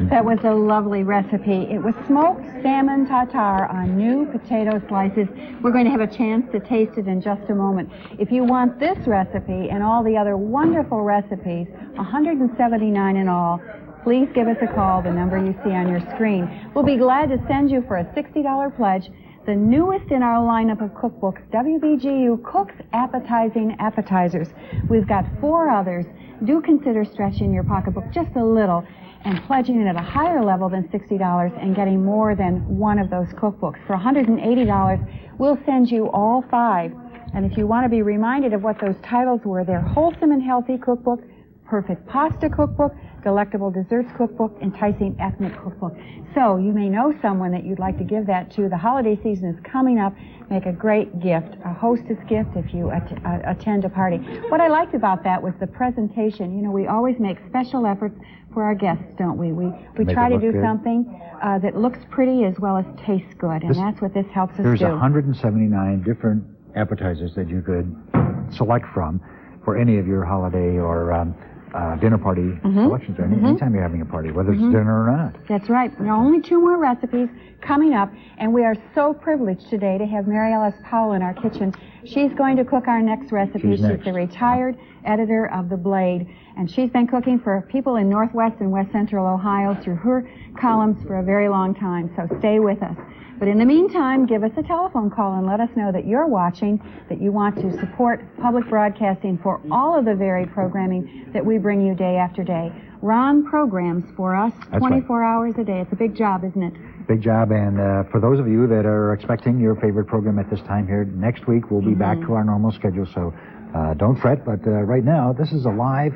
That was a lovely recipe. It was smoked salmon tartare on new potato slices. We're going to have a chance to taste it in just a moment. If you want this recipe and all the other wonderful recipes, 179 in all, please give us a call, the number you see on your screen. We'll be glad to send you for a $60 pledge the newest in our lineup of cookbooks, WBGU Cooks Appetizing Appetizers. We've got 4 others. Do consider stretching your pocketbook just a little and pledging it at a higher level than $60 and getting more than one of those cookbooks. For $180, we'll send you all 5. And if you want to be reminded of what those titles were, they're Wholesome and Healthy Cookbook, Perfect Pasta Cookbook, Delectable Desserts Cookbook, Enticing Ethnic Cookbook. So you may know someone that you'd like to give that to. The holiday season is coming up. Make a great gift, a hostess gift if you attend a party. What I liked about that was the presentation. You know, we always make special efforts for our guests, don't we? We try to do something that looks pretty as well as tastes good, and that's what this helps us do. There's 179 different appetizers that you could select from for any of your holiday or dinner party selections, or anytime you're having a party, whether it's dinner or not. That's right. There are only 2 more recipes coming up, and we are so privileged today to have Mary Alice Powell in our kitchen. She's going to cook our next recipe. She's the retired editor of The Blade, and she's been cooking for people in Northwest and West Central Ohio through her columns for a very long time, so stay with us. But in the meantime, give us a telephone call and let us know that you're watching, that you want to support public broadcasting for all of the varied programming that we bring you day after day. Ron programs for us 24 hours a day. It's a big job, isn't it? Big job, and for those of you that are expecting your favorite program at this time here, next week we'll be back to our normal schedule, so don't fret. But right now, this is a live,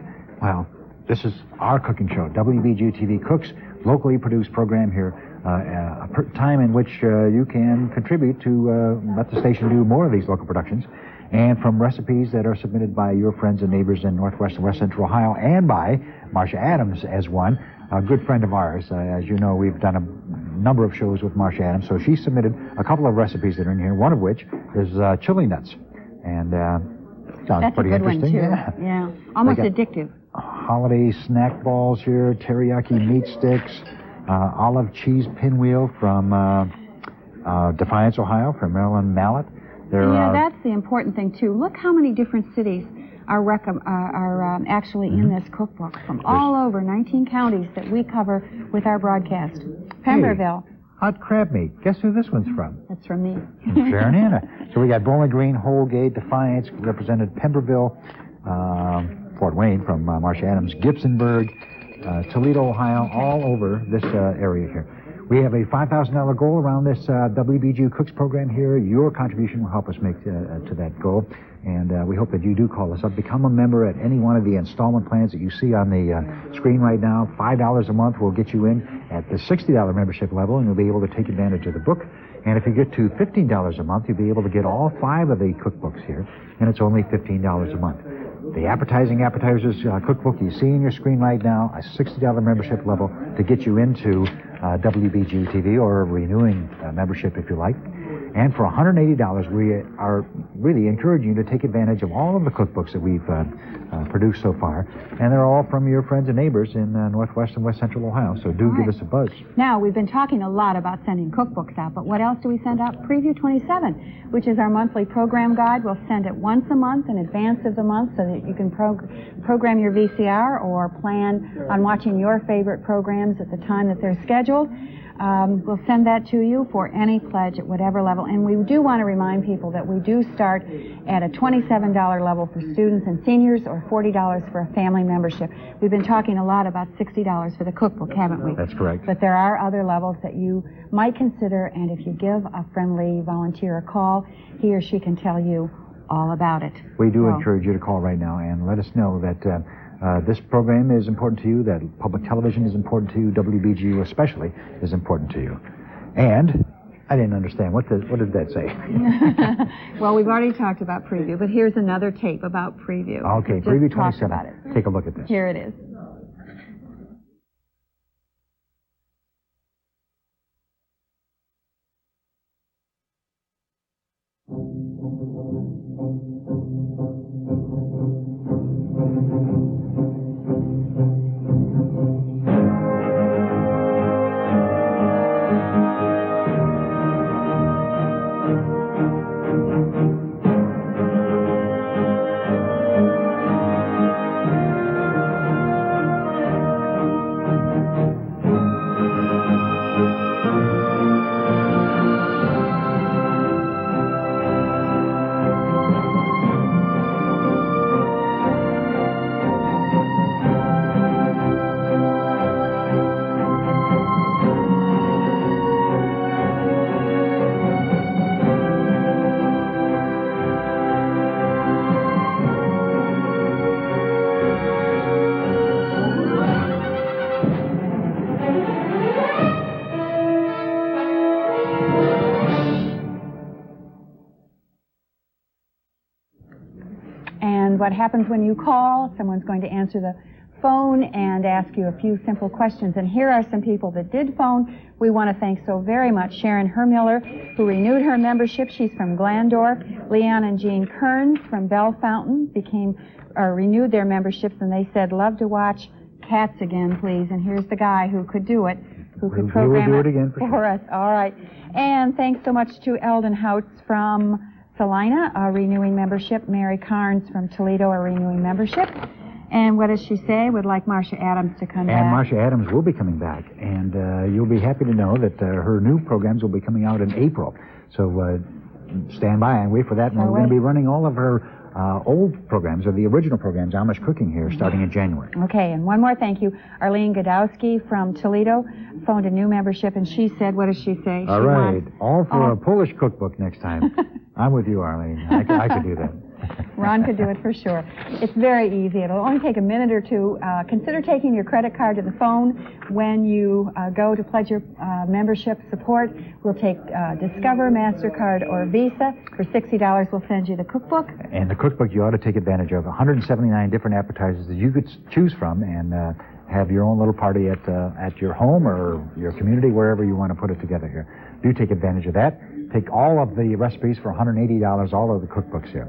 this is our cooking show, WBGU TV Cooks, locally produced program here. A time in which you can contribute to let the station do more of these local productions, and from recipes that are submitted by your friends and neighbors in Northwest and West Central Ohio, and by Marcia Adams as one, a good friend of ours. As you know, we've done a number of shows with Marcia Adams, so she submitted a couple of recipes that are in here, one of which is chili nuts, and sounds pretty interesting. That's a good one, too. Yeah. Almost addictive. Holiday snack balls here, teriyaki meat sticks, olive cheese pinwheel from Defiance, Ohio, from Marilyn Mallett. That's the important thing, too. Look how many different cities are actually in this cookbook from all over 19 counties that we cover with our broadcast. Pemberville. Hey, hot crab meat. Guess who this one's from? That's from me. Sharon Anna. So we got Bowling Green, Holgate, Defiance, represented Pemberville, Fort Wayne from Marcia Adams, Gibsonburg, Toledo, Ohio, all over this area here. We have a $5,000 goal around this WBGU Cooks program here. Your contribution will help us make to that goal. And we hope that you do call us up. Become a member at any one of the installment plans that you see on the screen right now. $5 a month will get you in at the $60 membership level, and you'll be able to take advantage of the book. And if you get to $15 a month, you'll be able to get all 5 of the cookbooks here, and it's only $15 a month. The Appetizers cookbook you see on your screen right now, a $60 membership level to get you into WBGU TV, or a renewing membership if you like. And for $180, we are really encouraging you to take advantage of all of the cookbooks that we've produced so far. And they're all from your friends and neighbors in Northwest and West Central Ohio, so do give us a buzz. Now, we've been talking a lot about sending cookbooks out, but what else do we send out? Preview 27, which is our monthly program guide. We'll send it once a month in advance of the month so that you can program your VCR or plan on watching your favorite programs at the time that they're scheduled. We'll send that to you for any pledge at whatever level. And we do want to remind people that we do start at a $27 level for students and seniors, or $40 for a family membership. We've been talking a lot about $60 for the cookbook, haven't we? That's correct. But there are other levels that you might consider, and if you give a friendly volunteer a call, he or she can tell you all about it. We do encourage you to call right now and let us know that this program is important to you, that public television is important to you, WBGU especially is important to you. And I didn't understand. What did that say? Well, we've already talked about preview, but here's another tape about preview. Okay, preview 27. About it. Take a look at this. Here it is. what happens when you call. Someone's going to answer the phone and ask you a few simple questions. And here are some people that did phone. We want to thank so very much Sharon Hermiller, who renewed her membership. She's from Glandorf. Leon and Jean Kearns from Bell Fountain renewed their memberships, and they said, love to watch Cats again, please. And here's the guy who could do it, who could program it again for us. All right. And thanks so much to Eldon Houts from Salina, a renewing membership. Mary Carnes from Toledo, a renewing membership. And what does she say? Would like Marcia Adams to come back. And Marcia Adams will be coming back. And you'll be happy to know that her new programs will be coming out in April. So stand by and wait for that. And we're going to be running all of her old programs, or the original programs, Amish Cooking here, starting in January. Okay, and one more thank you. Arlene Godowski from Toledo phoned a new membership, and she said, what does she say? All right, all for a Polish cookbook next time. I'm with you, Arlene. I could do that. Ron could do it for sure. It's very easy. It'll only take a minute or two. Consider taking your credit card to the phone when you go to pledge your membership support. We'll take Discover, MasterCard, or Visa. For $60, we'll send you the cookbook. And the cookbook you ought to take advantage of. 179 different appetizers that you could choose from, and have your own little party at your home or your community, wherever you want to put it together here. Do take advantage of that. Take all of the recipes for $180, all of the cookbooks here.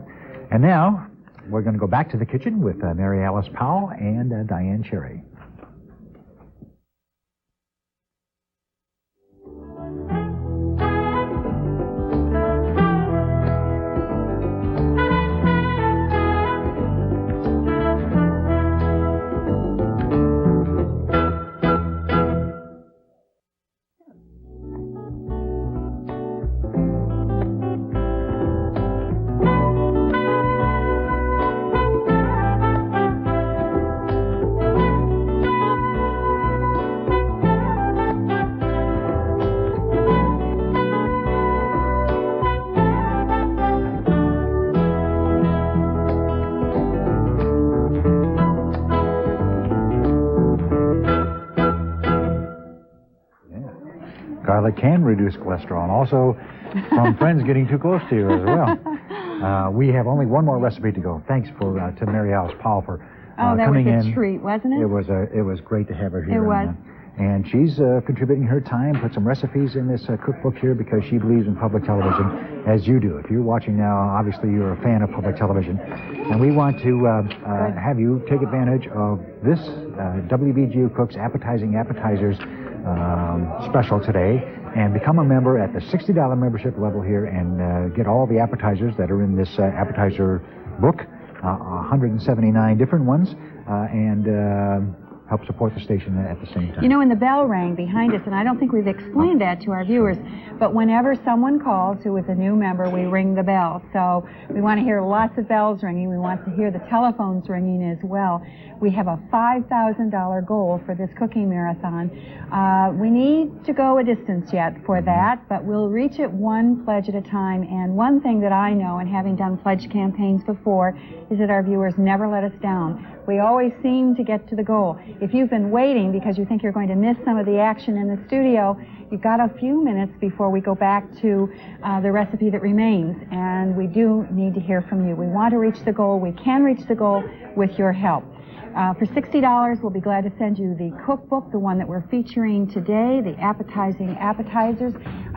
And now, we're going to go back to the kitchen with Mary Alice Powell and Diane Cherry. Garlic can reduce cholesterol, and also from friends getting too close to you as well. We have only one more recipe to go. Thanks to Mary Alice Powell for coming in. That was a treat, wasn't it? It was great to have her here. It was. And she's contributing her time, put some recipes in this cookbook here because she believes in public television, as you do. If you're watching now, obviously you're a fan of public television. And we want to have you take advantage of this WBGU Cooks Appetizers special today and become a member at the $60 membership level here and get all the appetizers that are in this appetizer book, 179 different ones, and help support the station at the same time. You know, when the bell rang behind us, and I don't think we've explained that to our viewers, but whenever someone calls who is a new member, we ring the bell. So we want to hear lots of bells ringing. We want to hear the telephones ringing as well. We have a $5,000 goal for this cooking marathon. We need to go a distance yet for that, but we'll reach it one pledge at a time. And one thing that I know, and having done pledge campaigns before, is that our viewers never let us down. We always seem to get to the goal. If you've been waiting because you think you're going to miss some of the action in the studio, you've got a few minutes before we go back to the recipe that remains, and we do need to hear from you. We want to reach the goal. We can reach the goal with your help. For $60, we'll be glad to send you the cookbook, the one that we're featuring today, the appetizing appetizers.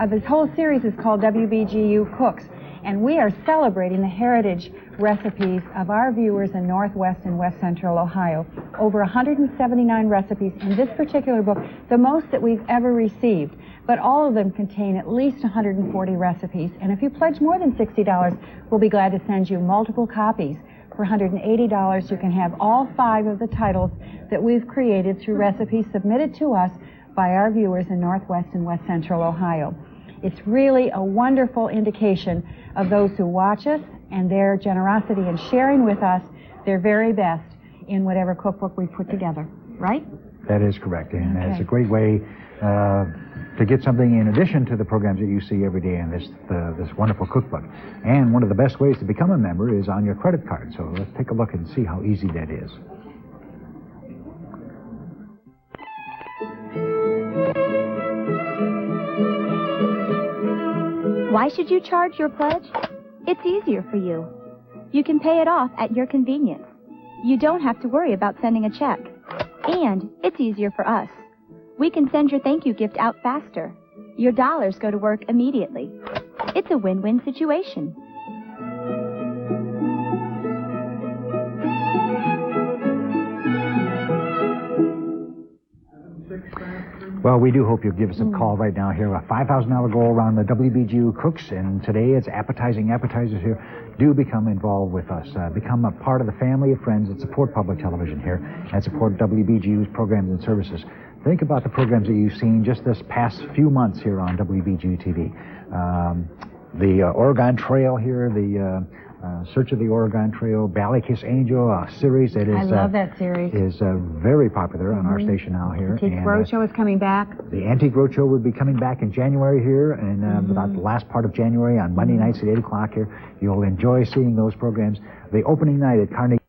This whole series is called WBGU Cooks, and we are celebrating the heritage recipes of our viewers in Northwest and West Central Ohio. Over 179 recipes in this particular book, the most that we've ever received. But all of them contain at least 140 recipes. And if you pledge more than $60, we'll be glad to send you multiple copies. For $180, you can have all 5 of the titles that we've created through recipes submitted to us by our viewers in Northwest and West Central Ohio. It's really a wonderful indication of those who watch us and their generosity in sharing with us their very best in whatever cookbook we put together, right? That is correct, and it's a great way to get something in addition to the programs that you see every day in this wonderful cookbook. And one of the best ways to become a member is on your credit card, so let's take a look and see how easy that is. Why should you charge your pledge? It's easier for you. You can pay it off at your convenience. You don't have to worry about sending a check. And it's easier for us. We can send your thank you gift out faster. Your dollars go to work immediately. It's a win-win situation. Well, we do hope you'll give us a call right now here. A $5,000 goal around the WBGU Cooks, and today it's appetizers here. Do become involved with us. Become a part of the family of friends that support public television here and support WBGU's programs and services. Think about the programs that you've seen just this past few months here on WBGU TV. The Oregon Trail here, the Search of the Oregon Trail, Valley Kiss Angel, a series that is... I love that series. ...is very popular on our station now here. Antique Roadshow is coming back. The Antique Roadshow will be coming back in January here, and about the last part of January on Monday nights at 8 o'clock here. You'll enjoy seeing those programs. The opening night at Carnegie...